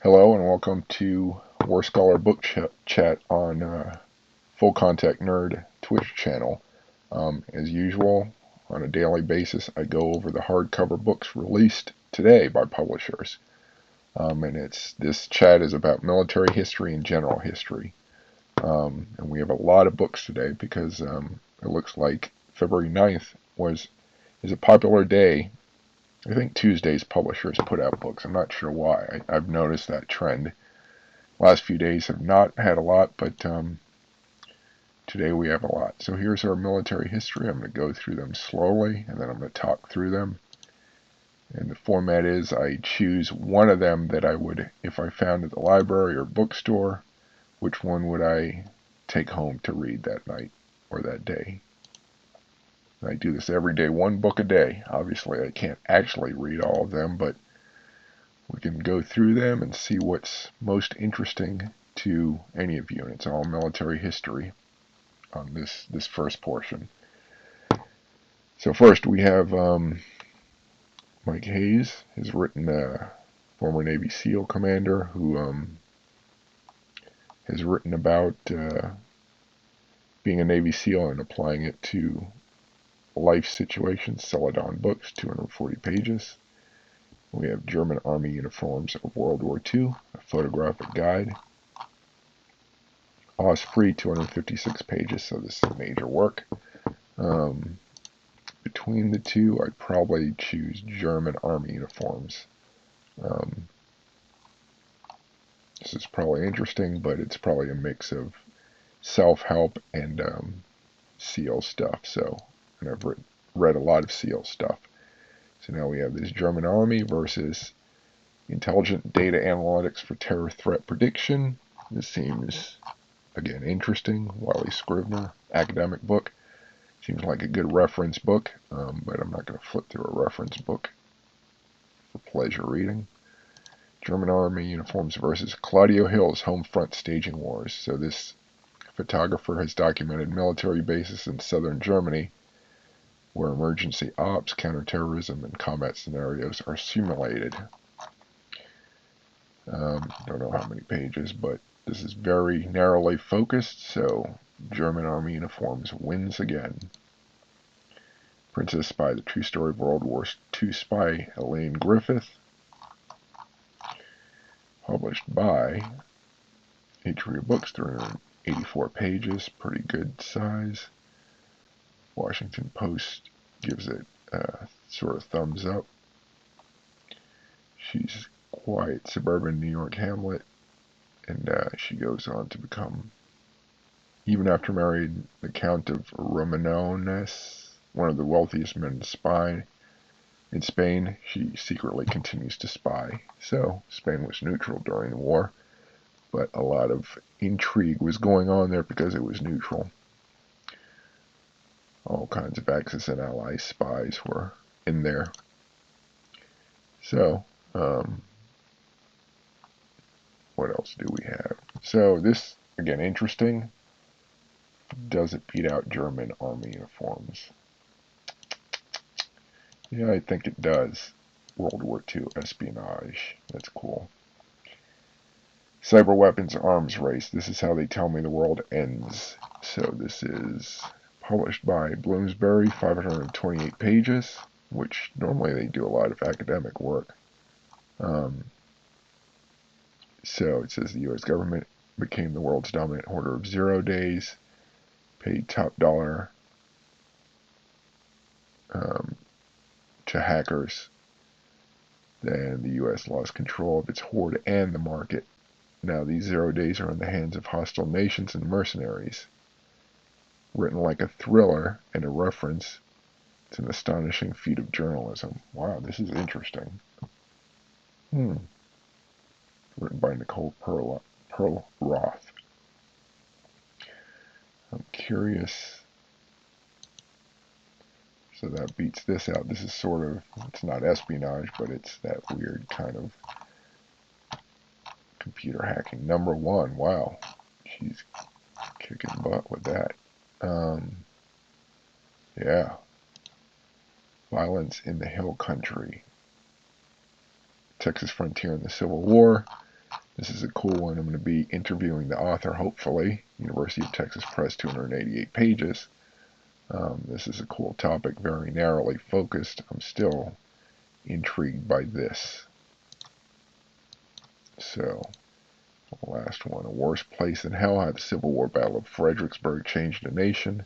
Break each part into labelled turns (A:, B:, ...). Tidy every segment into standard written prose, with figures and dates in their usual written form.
A: Hello and welcome to War Scholar Book Chat on Full Contact Nerd Twitch channel. As usual, on a daily basis, I go over the hardcover books released today by publishers. And this chat is about military history and general history. And we have a lot of books today because it looks like February 9th is a popular day. I think Tuesdays publishers put out books. I'm not sure why. I've noticed that trend. Last few days have not had a lot, but today we have a lot. So here's our military history. I'm going to go through them slowly, and then I'm going to talk through them. And the format is I choose one of them that I would, if I found at the library or bookstore, which one would I take home to read that night or that day. I do this every day, one book a day. Obviously, I can't actually read all of them, but we can go through them and see what's most interesting to any of you. And it's all military history on this first portion. So first we have Mike Hayes has written a former Navy SEAL commander who has written about being a Navy SEAL and applying it to life situations. Celadon Books, 240 pages. We have German Army Uniforms of World War II, a photographic guide. Osprey, 256 pages, so this is a major work. Between the two, I'd probably choose German Army Uniforms. This is probably interesting, but it's probably a mix of self-help and SEAL stuff. And I've read a lot of SEAL stuff. So now we have this German Army versus Intelligent Data Analytics for Terror Threat Prediction. This seems, again, interesting. Wiley Scrivener, academic book. Seems like a good reference book, but I'm not going to flip through a reference book for pleasure reading. German Army Uniforms versus Claudio Hill's Home Front Staging Wars. So this photographer has documented military bases in southern Germany where emergency ops, counterterrorism, and combat scenarios are simulated. Don't know how many pages, but this is very narrowly focused, so German Army Uniforms wins again. Princess Spy, the true story of World War II spy Elaine Griffith. Published by Atria Books, 384 pages, pretty good size. Washington Post gives it a sort of thumbs up. She's quiet suburban New York hamlet, and she goes on to become, even after marrying the Count of Romanones, one of the wealthiest men in Spain, she secretly continues to spy. So Spain was neutral during the war, but a lot of intrigue was going on there because it was neutral. All kinds of Axis and Allies spies were in there. So, what else do we have? So this, again, interesting. Does it beat out German Army Uniforms? Yeah, I think it does. World War II espionage. That's cool. Cyber Weapons Arms Race. This is how they tell me the world ends. So this is published by Bloomsbury, 528 pages, which normally they do a lot of academic work. So it says the U.S. government became the world's dominant hoarder of 0 days, paid top dollar to hackers. Then the U.S. lost control of its hoard and the market. Now these 0 days are in the hands of hostile nations and mercenaries. Written like a thriller and a reference, it's an astonishing feat of journalism. Wow, this is interesting. Written by Nicole Pearl Roth. I'm curious. So that beats this out. This is sort of, it's not espionage, but it's that weird kind of computer hacking. Number one, wow. She's kicking butt with that. Yeah. Violence in the Hill Country. Texas Frontier in the Civil War. This is a cool one. I'm going to be interviewing the author, hopefully. University of Texas Press, 288 pages. This is a cool topic, very narrowly focused. I'm still intrigued by this. So, the last one, A Worse Place Than Hell, How the Civil War Battle of Fredericksburg Changed the Nation.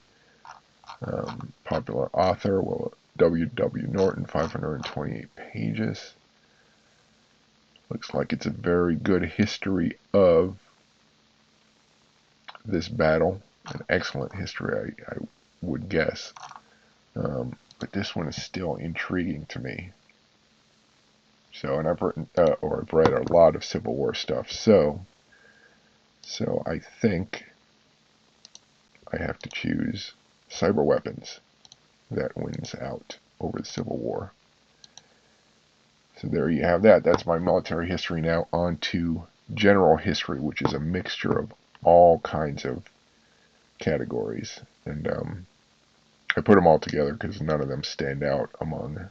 A: Popular author, well, W. Norton, 528 pages. Looks like it's a very good history of this battle. An excellent history, I would guess. But this one is still intriguing to me. So, and I've written, or I've read a lot of Civil War stuff. So I think I have to choose cyber weapons. That wins out over the Civil War. So there you have that. That's my military history. Now on to general history, which is a mixture of all kinds of categories. And I put them all together because none of them stand out among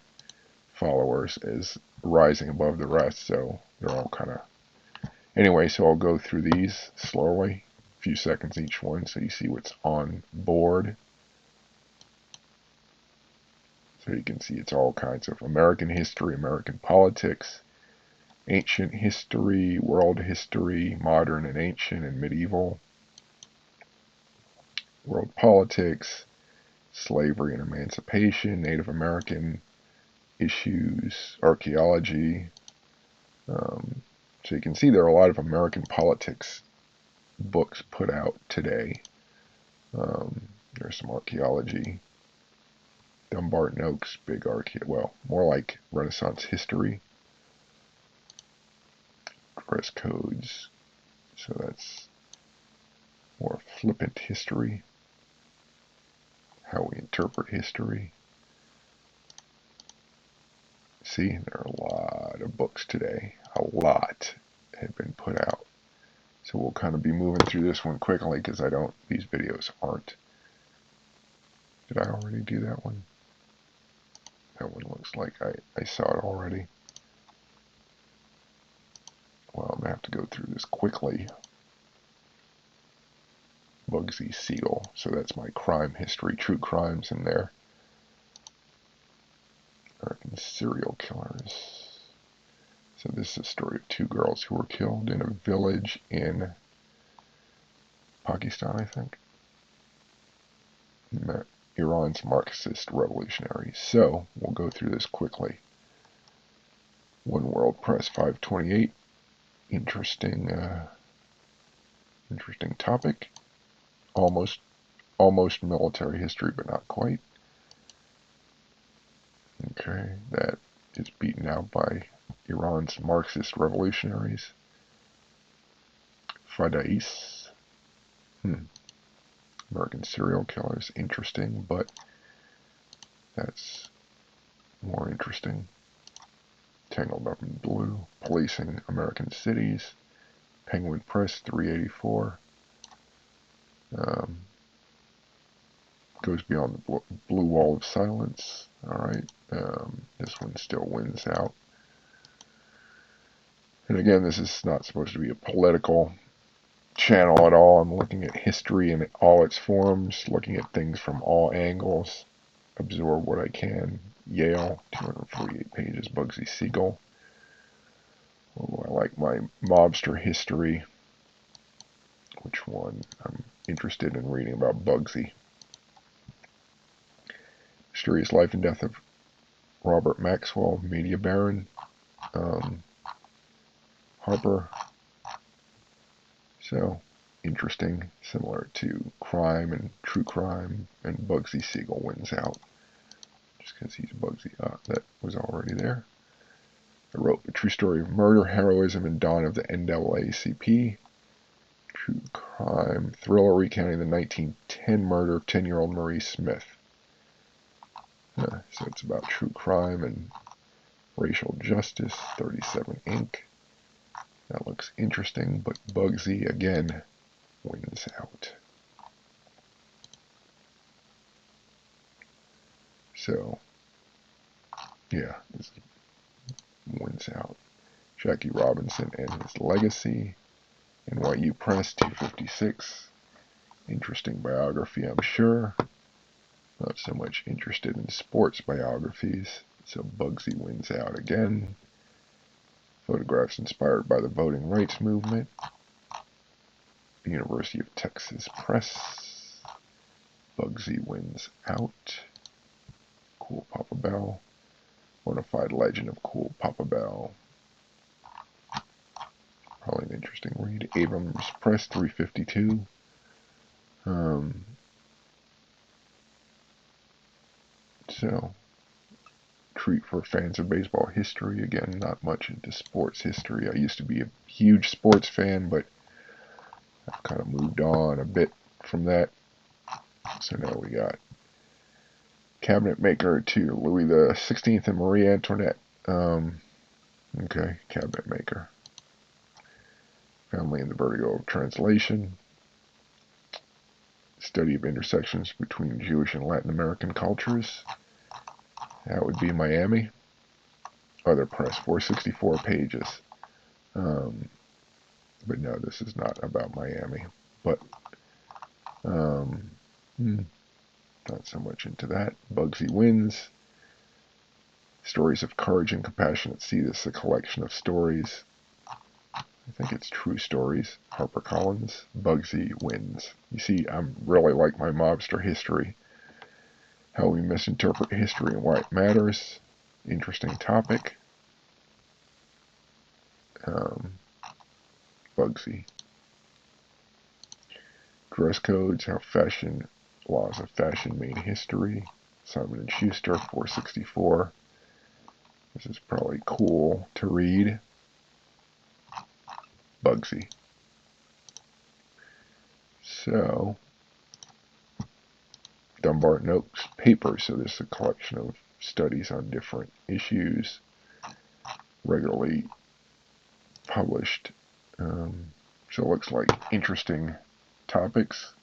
A: followers as rising above the rest. So they're all kind of... Anyway, so I'll go through these slowly, a few seconds each one, so you see what's on board. So you can see it's all kinds of American history, American politics, ancient history, world history, modern and ancient and medieval, world politics, slavery and emancipation, Native American issues, archaeology. So you can see there are a lot of American politics books put out today. There's some archaeology. Dumbarton Oaks, big well, more like Renaissance history. Dress codes, so that's more flippant history. How we interpret history. See, there are a lot of books today. A lot have been put out. So we'll kind of be moving through this one quickly because these videos aren't. Did I already do that one? That one looks like I saw it already. Well, I'm going to have to go through this quickly. Bugsy Siegel. So that's my crime history, true crimes in there. American serial killers. So this is a story of two girls who were killed in a village in Pakistan, I think. Iran's Marxist revolutionaries. So we'll go through this quickly. One World Press 528. Interesting topic. Almost military history, but not quite. Okay, that is beaten out by Iran's Marxist revolutionaries. Fadais. American serial killers. Interesting, but that's more interesting. Tangled Up in Blue. Policing American Cities. Penguin Press 384. Goes Beyond the Blue Wall of Silence. Alright, this one still wins out. And again, this is not supposed to be a political channel at all. I'm looking at history in all its forms, looking at things from all angles, absorb what I can. Yale, 248 pages, Bugsy Siegel. Oh, I like my mobster history. Which one? I'm interested in reading about Bugsy. Mysterious Life and Death of Robert Maxwell, Media Baron. Harper. So, interesting, similar to crime and true crime, and Bugsy Siegel wins out. Just because he's Bugsy. That was already there. I wrote A True Story of Murder, Heroism, and Dawn of the NAACP. True crime thriller recounting the 1910 murder of 10-year-old Marie Smith. So it's about true crime and racial justice. 37 Inc. That looks interesting, but Bugsy again wins out. So, yeah, this wins out. Jackie Robinson and His Legacy. NYU Press, 256. Interesting biography, I'm sure. Not so much interested in sports biographies, so Bugsy wins out again. Photographs inspired by the voting rights movement. University of Texas Press. Bugsy wins out. Cool Papa Bell. Bonafide Legend of Cool Papa Bell. Probably an interesting read. Abrams Press, 352. So, treat for fans of baseball history. Again, not much into sports history. I used to be a huge sports fan, but I've kind of moved on a bit from that. So now we got Cabinet Maker to Louis the 16th and Marie Antoinette. Okay, Cabinet Maker. Family in the Vertigo of Translation. Study of intersections between Jewish and Latin American cultures. That would be Miami. Other press, 464 pages. But no, this is not about Miami. But not so much into that. Bugsy wins. Stories of Courage and Compassion at Sea. This is a collection of stories. I think it's True Stories. HarperCollins. Bugsy wins. You see, I'm really like my mobster history. How we misinterpret history and why it matters. Interesting topic. Bugsy. Dress codes, how fashion laws of fashion made history. Simon & Schuster, 464. This is probably cool to read. Bugsy. So, Dumbarton Oaks Papers. So this is a collection of studies on different issues, regularly published. So it looks like interesting topics,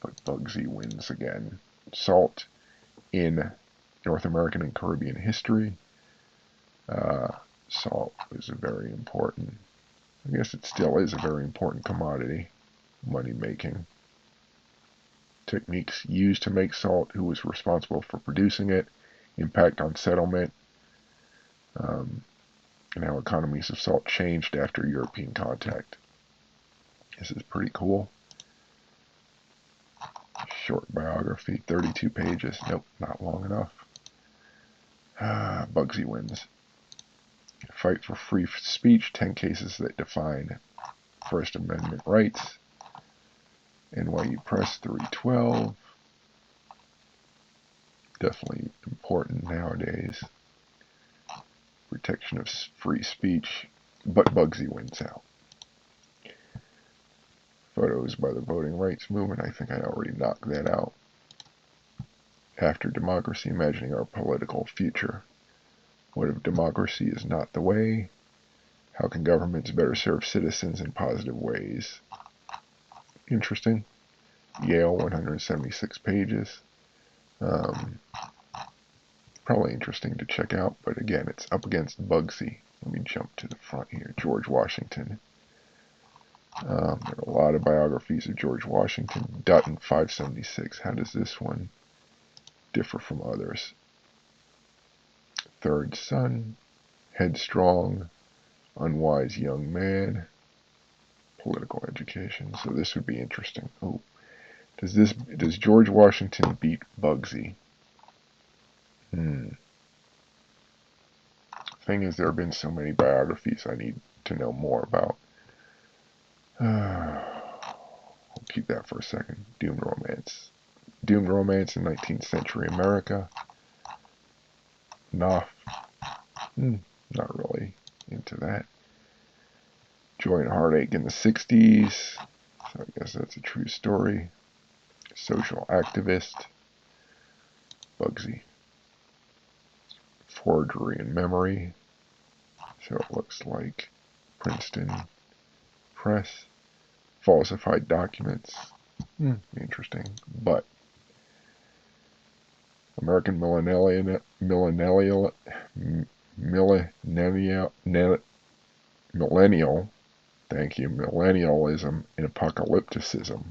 A: but Bugsy wins again. Salt in North American and Caribbean history. Salt is a very important, I guess it still is a very important commodity, money making. Techniques used to make salt, who was responsible for producing it, impact on settlement, and how economies of salt changed after European contact. This is pretty cool. Short biography, 32 pages. Nope, not long enough. Bugsy wins. Fight for free speech, 10 cases that define First Amendment rights. NYU Press, 312. Definitely important nowadays. Protection of free speech, but Bugsy wins out. Photos by the voting rights movement. I think I already knocked that out. After Democracy, Imagining Our Political Future. What if democracy is not the way? How can governments better serve citizens in positive ways? Interesting. Yale, 176 pages. Probably interesting to check out, but again, it's up against Bugsy. Let me jump to the front here. George Washington. There are a lot of biographies of George Washington. Dutton, 576. How does this one differ from others? Third Son, Headstrong, Unwise Young Man, Political Education. So this would be interesting. Oh, does George Washington beat Bugsy? Thing is, there have been so many biographies I need to know more about. I'll keep that for a second. Doomed Romance. Doomed Romance in 19th Century America. Not really into that. Joy and Heartache in the 60s. So I guess that's a true story. Social Activist. Bugsy. Forgery and Memory. So it looks like Princeton Press. Falsified Documents. Interesting. But American Millennial millennial, thank you, millennialism and apocalypticism.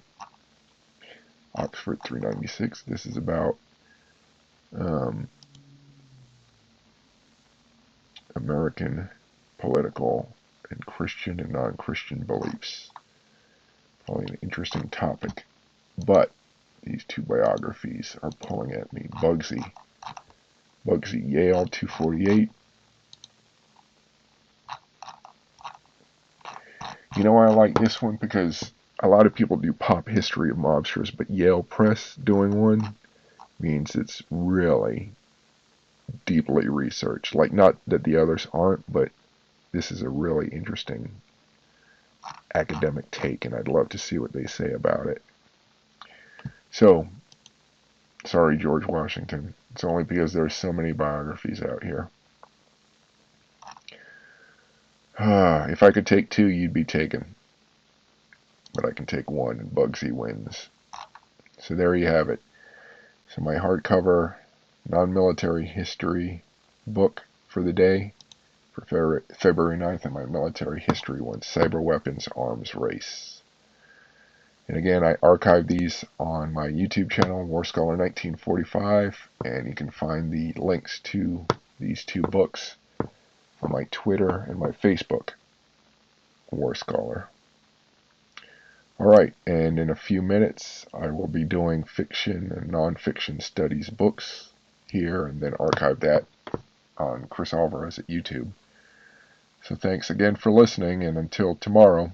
A: Oxford 396. This is about American political and Christian and non-Christian beliefs. Probably an interesting topic. But these two biographies are pulling at me. Bugsy, Yale 248. You know why I like this one? Because a lot of people do pop history of mobsters, but Yale Press doing one means it's really deeply researched. Like, not that the others aren't, but this is a really interesting academic take, and I'd love to see what they say about it. So, sorry, George Washington. It's only because there's so many biographies out here. If I could take two, you'd be taken. But I can take one, and Bugsy wins. So there you have it. So my hardcover non-military history book for the day for February 9th, and my military history one, Cyber Weapons Arms Race. And again, I archive these on my YouTube channel, War Scholar 1945, and you can find the links to these two books on my Twitter and my Facebook, War Scholar. Alright, and in a few minutes I will be doing fiction and non-fiction studies books here, and then archive that on Chris Alvarez at YouTube. So thanks again for listening, and until tomorrow.